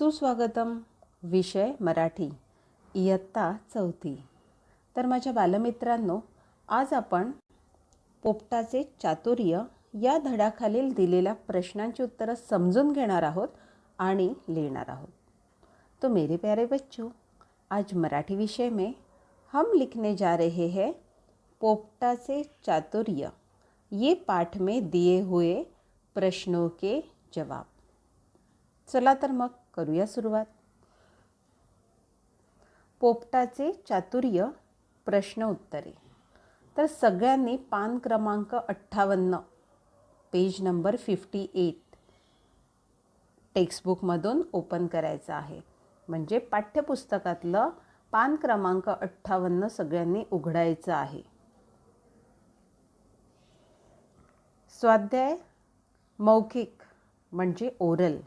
सुस्वागतम. विषय मराठी, इयत्ता 4. तर माझ्या बालमित्रांनो, आज आपण पोपटाचे चातुर्य या धड्याखालील दिलेल्या प्रश्नांची उत्तरं समजून घेणार आहोत आणि लिहिणार आहोत. तो मेरे प्यारे बच्चों, आज मराठी विषय में हम लिखने जा रहे हैं पोपटाचे चातुर्य ये पाठ में दिए हुए प्रश्नों के जवाब. चला तर मग करूया सुरुवात. पोपटाचे चातुर्य प्रश्न उत्तरे. तर सगळ्यांनी पान क्रमांक 58 पेज नंबर 58 टेक्स्टबुकमधून ओपन करायचं आहे. म्हणजे पाठ्यपुस्तकातलं पान क्रमांक 58 सगळ्यांनी उघडायचं आहे. स्वाध्याय मौखिक म्हणजे ओरल.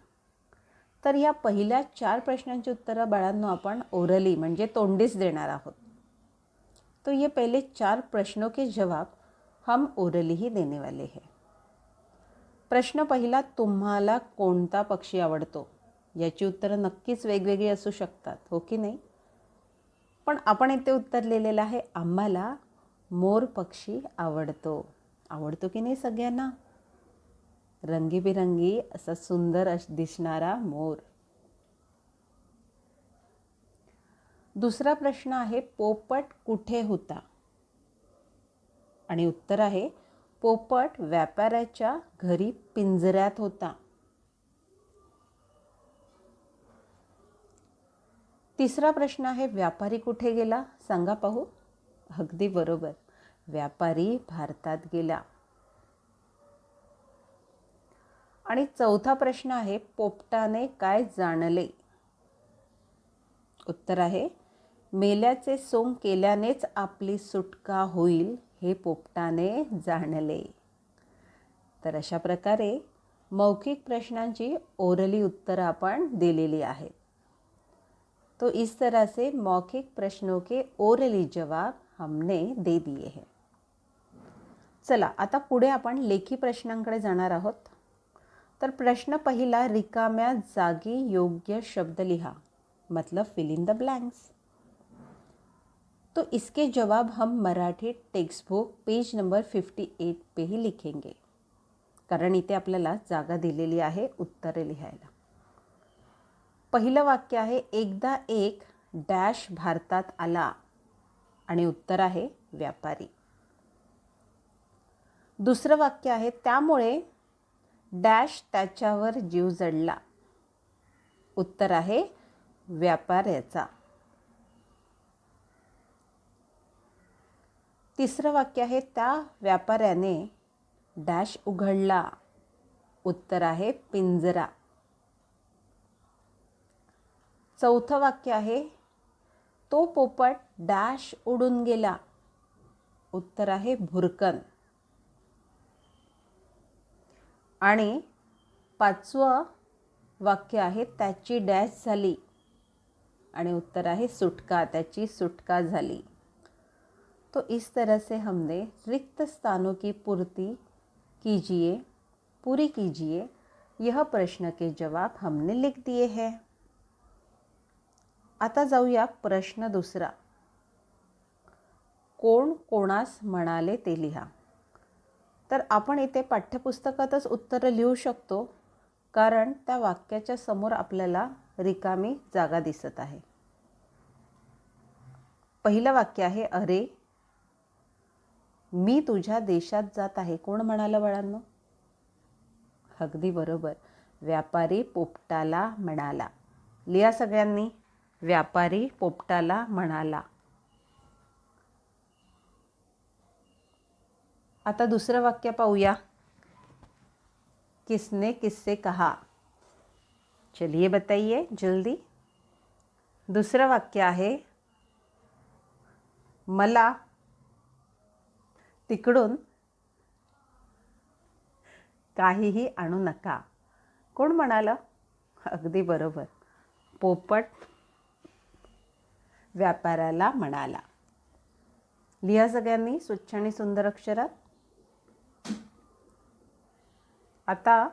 तर या पहिल्या 4 प्रश्नांची उत्तरं बाळांनो आपण ओरली म्हणजे तोंडीच देणार आहोत. तो ये पहले 4 प्रश्नों के जवाब हम ओरली ही देने वाले हैं. प्रश्न पहिला, तुम्हाला कोणता पक्षी आवडतो? याची उत्तरं नक्कीच वेगवेगळी असू शकतात, हो की नाही? पण आपण इथे उत्तर लिहिलेलं आहे, आम्हाला मोर पक्षी आवडतो. आवडतो की नाही सगळ्यांना? रंगीबिरंगी असा सुंदर दिसणारा मोर. दुसरा प्रश्न आहे, पोपट कुठे होता? आणि उत्तर आहे, पोपट व्यापाऱ्याच्या घरी पिंजऱ्यात होता. तिसरा प्रश्न आहे, व्यापारी कुठे गेला? सांगा पाहू. अगदी बरोबर, व्यापारी भारतात गेला. आणि चौथा प्रश्न आहे, पोपटाने काय जाणले? उत्तर आहे, मेल्याचे सोंग केल्यानेच आपली सुटका होईल हे पोपटाने जाणले. तर अशा प्रकारे मौखिक प्रश्नांची ओरली उत्तरं आपण दिलेली आहेत. तो इस तरह से मौखिक प्रश्नों के ओरली जवाब हमने दे दिए हैं. चला आता पुढे आपण लेखी प्रश्नांकडे जाणार आहोत. तर प्रश्न पहिला, रिकाम्या जागी योग्य शब्द लिहा, मतलब फिल इन द ब्लैंक्स. तो इसके जवाब हम Marathi text book page number 58 पे ही लिखेंगे, कारण इथे आपल्याला जागा दिलेली आहे उत्तरे लिहायला. पहिलं वाक्य आहे, एकदा एक डॅश भारतात आला, आणि उत्तर आहे व्यापारी. दुसरं वाक्य आहे, त्यामुळे डॅश त्याच्यावर जीव जडला. उत्तर आहे व्यापाऱ्याचा. तिसरं वाक्य आहे, त्या व्यापाऱ्याने डॅश उघडला. उत्तर आहे पिंजरा. चौथं वाक्य आहे, तो पोपट डॅश उडून गेला. उत्तर आहे भुरकन. आणि 5वं वाक्य आहे, त्याची डॅश झाली, आणि उत्तर आहे सुटका, त्याची सुटका झाली. तो इस तरह से हमने रिक्त स्थानों की पूर्ति कीजिए, पूरी कीजिए, यह प्रश्न के जवाब हमने लिख दिए हैं. आता जाऊया प्रश्न दुसरा, कोण कोणास म्हणाले ते लिहा. तर आपण इथे पाठ्यपुस्तकातच उत्तरं लिहू शकतो, कारण त्या वाक्याच्या समोर आपल्याला रिकामी जागा दिसत आहे. पहिलं वाक्य आहे, अरे मी तुझ्या देशात जात आहे. कोण म्हणालं बाळांनो? अगदी बरोबर, व्यापारी पोपटाला म्हणाला. लिहा सगळ्यांनी, व्यापारी पोपटाला म्हणाला. आता दुसरं वाक्य पाहूया, किसने किससे कहा? चलिए बताइए जल्दी. दुसरं वाक्य आहे, मला तिकडून काहीही आणू नका. कोण म्हणालं? अगदी बरोबर, पोपट व्यापाऱ्याला म्हणाला. लिहा सगळ्यांनी स्वच्छ आणि सुंदर अक्षरात. आता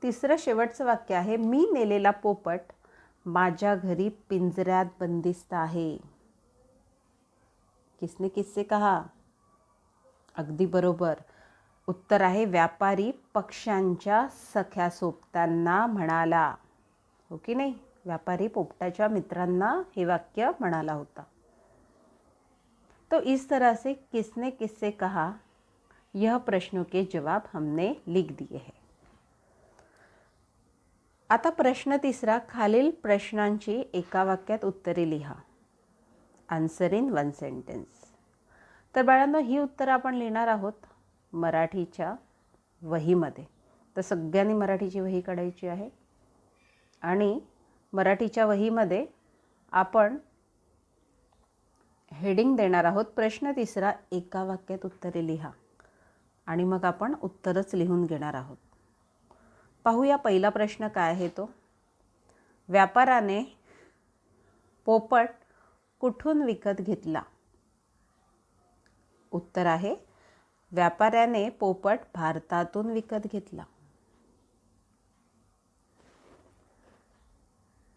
तिसरं शेवटचं वाक्य आहे, मी नेलेला पोपट माझ्या घरी पिंजऱ्यात बंदिस्त आहे. किसने किससे कहा? अगदी बरोबर. उत्तर आहे, व्यापारी पक्ष्यांच्या सख्या सोबत्यांना म्हणाला. हो की नाही? व्यापारी पोपटाच्या मित्रांना हे वाक्य म्हणाला होता. तो इस तरह से किसने किससे कहा, यह प्रश्नों के जवाब हमने लिख दिए हैं. आता प्रश्न तिसरा, खालील प्रश्नांची एका वाक्यात उत्तरे लिहा. Answer in one sentence. तर बाळांनो, ही उत्तरं आपण लिहिणार आहोत मराठीच्या वहीमध्ये. तर सगळ्यांनी मराठीची वही काढायची आहे आणि मराठीच्या वहीमध्ये आपण हेडिंग देणार आहोत, प्रश्न तिसरा एका वाक्यात उत्तरे लिहा. आणि मग आपण उत्तरच लिहून घेणार आहोत. पाहूया पहिला प्रश्न काय आहे तो. व्यापाऱ्याने पोपट कुठून विकत घेतला? उत्तर आहे, व्यापाऱ्याने पोपट भारतातून विकत घेतला.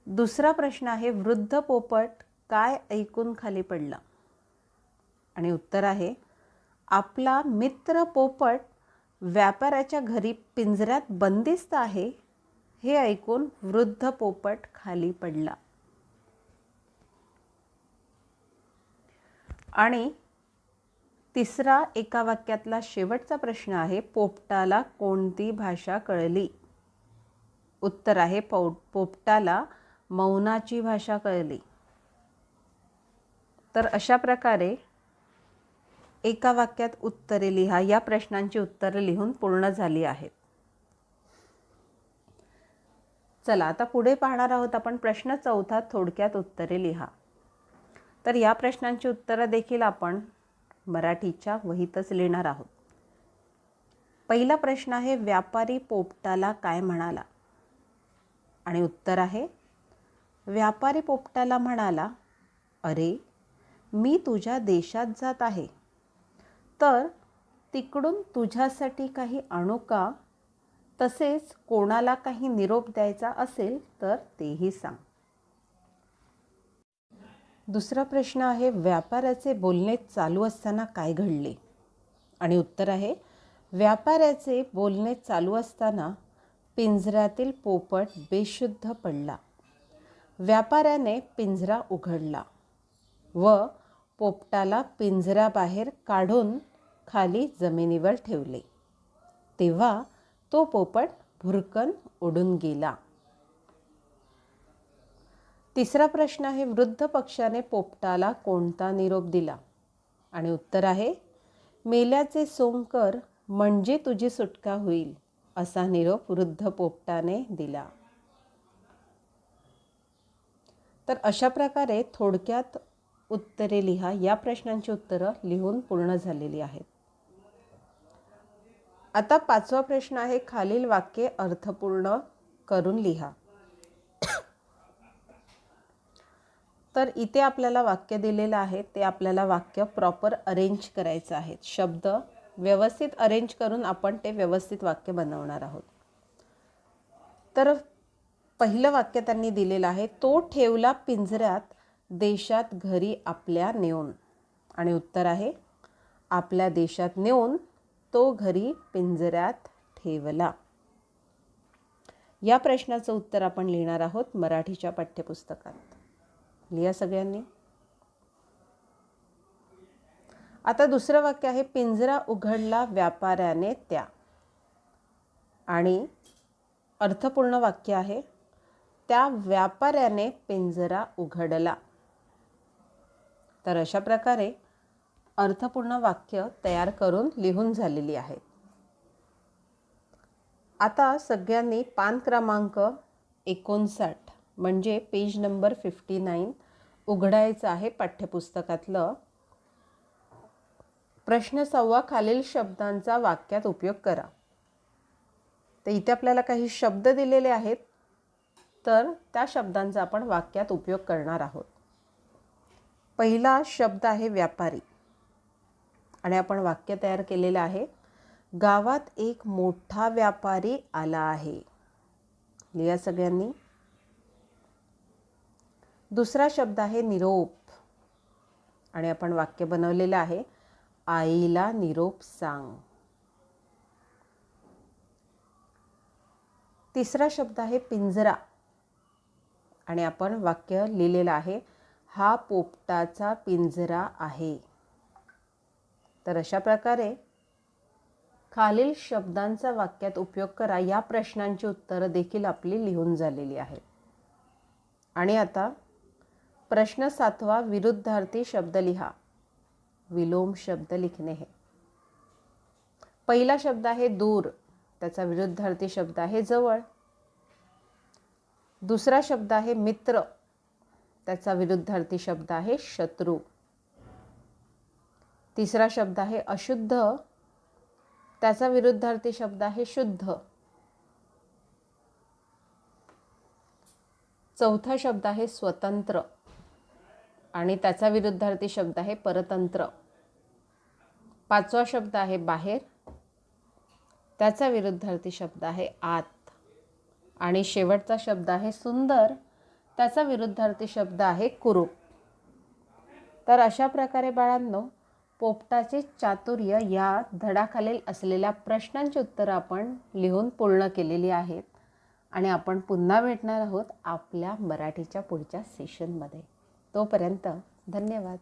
दुसरा प्रश्न आहे, वृद्ध पोपट काय ऐकून खाली पडला? आणि उत्तर आहे, आपला मित्र पोपट व्यापाऱ्याच्या घरी पिंजऱ्यात बंदिस्त आहे हे ऐकून वृद्ध पोपट खाली पडला. आणि तिसरा एका वाक्यातला शेवटचा प्रश्न आहे, पोपटाला कोणती भाषा कळली? उत्तर आहे, पोपटाला मौनाची भाषा कळली. तर अशा प्रकारे एका वाक्यात उत्तरे लिहा. या प्रश्नांची उत्तरे लिहून पूर्ण झाली आहेत. चला आता पुढे पाहणार आहोत आपण प्रश्न चौथा, थोडक्यात उत्तरे लिहा. तर या प्रश्नांची उत्तरं देखील आपण मराठीच्या वहीतच लिहिणार आहोत. पहिला प्रश्न आहे, व्यापारी पोपटाला काय म्हणाला? आणि उत्तर आहे, व्यापारी पोपटाला म्हणाला, अरे मी तुझ्या देशात जात आहे, तर तिकडून तुझ्यासाठी काही आणू का? तसेच कोणाला काही निरोप द्यायचा असेल तर तेही सांग. दुसरा प्रश्न आहे, व्यापाऱ्याचे बोलणे चालू असताना काय घडले? आणि उत्तर आहे, व्यापाऱ्याचे बोलणे चालू असताना पिंजऱ्यातील पोपट बेशुद्ध पडला. व्यापाऱ्याने पिंजरा उघडला व पोपटाला पिंजऱ्याबाहेर काढून खाली जमिनीवर ठेवले. तेव्हा तो पोपट भुरकन उडून गेला. तिसरा प्रश्न आहे, वृद्ध पक्ष्याने पोपटाला कोणता निरोप दिला? आणि उत्तर आहे, मेल्याचे सोंग कर म्हणजे तुझी सुटका होईल असा निरोप वृद्ध पोपटाने दिला. तर अशा प्रकारे थोडक्यात उत्तरे लिहा. या प्रश्नांची उत्तरं लिहून पूर्ण झालेली आहेत. आता पाचवा प्रश्न आहे, खालील वाक्ये अर्थपूर्ण करून लिहा. तर इथे आपल्याला वाक्य दिलेलं आहे, ते आपल्याला वाक्य प्रॉपर अरेंज करायचं आहे. शब्द व्यवस्थित अरेंज करून आपण ते व्यवस्थित वाक्य बनवणार आहोत. तर पहिलं वाक्य त्यांनी दिलेलं आहे, तो ठेवला पिंजऱ्यात देशात घरी आपल्या नेऊन. आणि उत्तर आहे, आपल्या देशात नेऊन तो घरी पिंजऱ्यात ठेवला. या प्रश्नाचं उत्तर आपण लिहिणार आहोत मराठीच्या पाठ्यपुस्तकात. लिहा सगळ्यांनी. आता दुसरं वाक्य आहे, पिंजरा उघडला व्यापाऱ्याने त्या. आणि अर्थपूर्ण वाक्य आहे, त्या व्यापाऱ्याने पिंजरा उघडला. तर अशा प्रकारे अर्थपूर्ण वाक्य तयार करून लिहून झालेली आहेत. आता सगळ्यांनी पान क्रमांक 59 म्हणजे पेज नंबर 59 उघडायचं आहे पाठ्यपुस्तकातलं. प्रश्न 6 खालील शब्दांचा वाक्यात उपयोग करा. तर इथे आपल्याला काही शब्द दिलेले आहेत, तर त्या शब्दांचा आपण वाक्यात उपयोग करणार आहोत. पहिला शब्द आहे व्यापारी. आणि आपण वाक्य तयार केलेलं आहे, गावात एक मोठा व्यापारी आला आहे. लिहा सगळ्यांनी. दुसरा शब्द आहे निरोप आणि आपण वाक्य बनवलेलं आहे, आईला निरोप सांग. तिसरा शब्द आहे पिंजरा आणि आपण वाक्य लिहिलेलं आहे, हा पोपटाचा पिंजरा आहे. तर अशा प्रकारे खालील शब्दांचा वाक्यात उपयोग करा. या प्रश्नांची उत्तरं देखील आपली लिहून झालेली आहेत. आणि आता प्रश्न 7वा, विरुद्धार्थी शब्द लिहा. विलोम शब्द लिखणे है. पहिला शब्द आहे दूर, त्याचा विरुद्धार्थी शब्द आहे जवळ. दुसरा शब्द आहे मित्र, त्याचा विरुद्धार्थी शब्द आहे शत्रू. तिसरा शब्द आहे अशुद्ध, त्याचा विरुद्धार्थी शब्द आहे शुद्ध. चौथा शब्द आहे स्वतंत्र आणि त्याचा विरुद्धार्थी शब्द आहे परतंत्र. पाचवा शब्द आहे बाहेर, त्याचा विरुद्धार्थी शब्द आहे आत. आणि शेवटचा शब्द आहे सुंदर, त्याचा विरुद्धार्थी शब्द आहे कुरूप. तर अशा प्रकारे बाळांनो, पोपटाचे चातुर्य या धडाखालील असलेल्या प्रश्नांची उत्तरं आपण लिहून पूर्ण केलेली आहेत. आणि आपण पुन्हा भेटणार आहोत आपल्या मराठीच्या पुढच्या सेशनमध्ये. तोपर्यंत धन्यवाद.